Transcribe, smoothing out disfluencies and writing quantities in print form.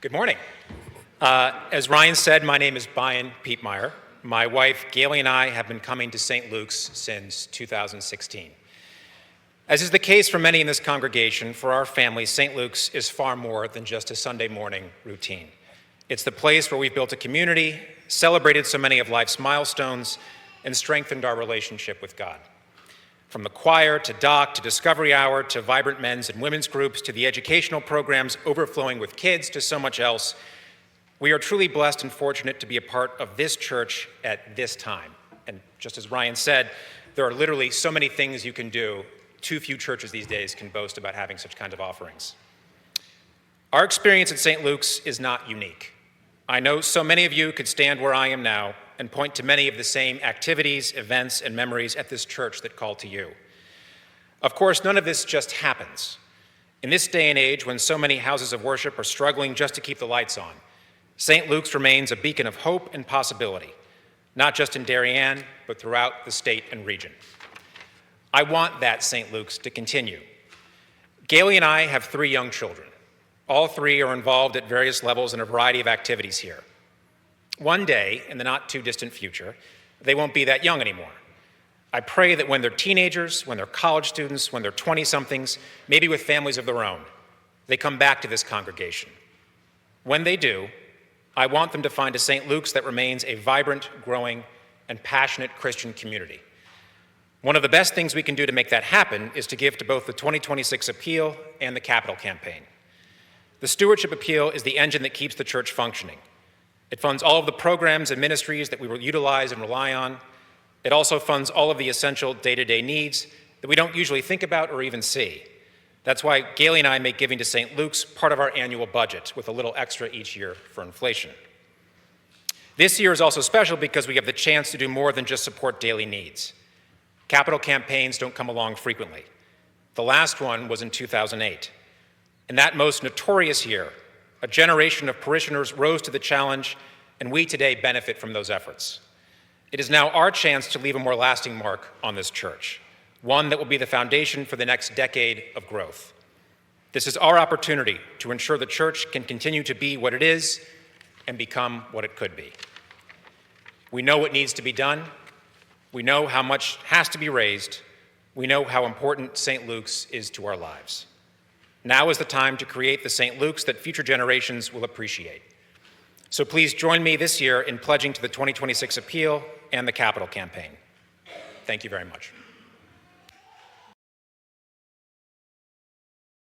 Good morning. As Ryan said, my name is Bion Piepmeier. My wife, Gailey, and I have been coming to St. Luke's since 2016. As is the case for many in this congregation, for our family, St. Luke's is far more than just a Sunday morning routine. It's the place where we've built a community, celebrated so many of life's milestones, and strengthened our relationship with God. From the choir to doc to discovery hour to vibrant men's and women's groups to the educational programs overflowing with kids to so much else, we are truly blessed and fortunate to be a part of this church at this time. And just as Ryan said, there are literally so many things you can do. Too few churches these days can boast about having such kinds of offerings. Our experience at St. Luke's is not unique. I know so many of you could stand where I am now and point to many of the same activities, events, and memories at this church that call to you. Of course, none of this just happens. In this day and age, when so many houses of worship are struggling just to keep the lights on, St. Luke's remains a beacon of hope and possibility, not just in Darien, but throughout the state and region. I want that St. Luke's to continue. Gailey and I have 3 young children. All 3 are involved at various levels in a variety of activities here. One day, in the not too distant future, they won't be that young anymore. I pray that when they're teenagers, when they're college students, when they're 20-somethings, maybe with families of their own, they come back to this congregation. When they do, I want them to find a St. Luke's that remains a vibrant, growing, and passionate Christian community. One of the best things we can do to make that happen is to give to both the 2026 Appeal and the Capital Campaign. The Stewardship Appeal is the engine that keeps the church functioning. It funds all of the programs and ministries that we will utilize and rely on. It also funds all of the essential day-to-day needs that we don't usually think about or even see. That's why Gailey and I make giving to St. Luke's part of our annual budget, with a little extra each year for inflation. This year is also special because we have the chance to do more than just support daily needs. Capital campaigns don't come along frequently. The last one was in 2008. In that most notorious year, a generation of parishioners rose to the challenge, and we today benefit from those efforts. It is now our chance to leave a more lasting mark on this church, one that will be the foundation for the next decade of growth. This is our opportunity to ensure the church can continue to be what it is and become what it could be. We know what needs to be done. We know how much has to be raised. We know how important St. Luke's is to our lives. Now is the time to create the St. Luke's that future generations will appreciate. So please join me this year in pledging to the 2026 Appeal and the Capital Campaign. Thank you very much.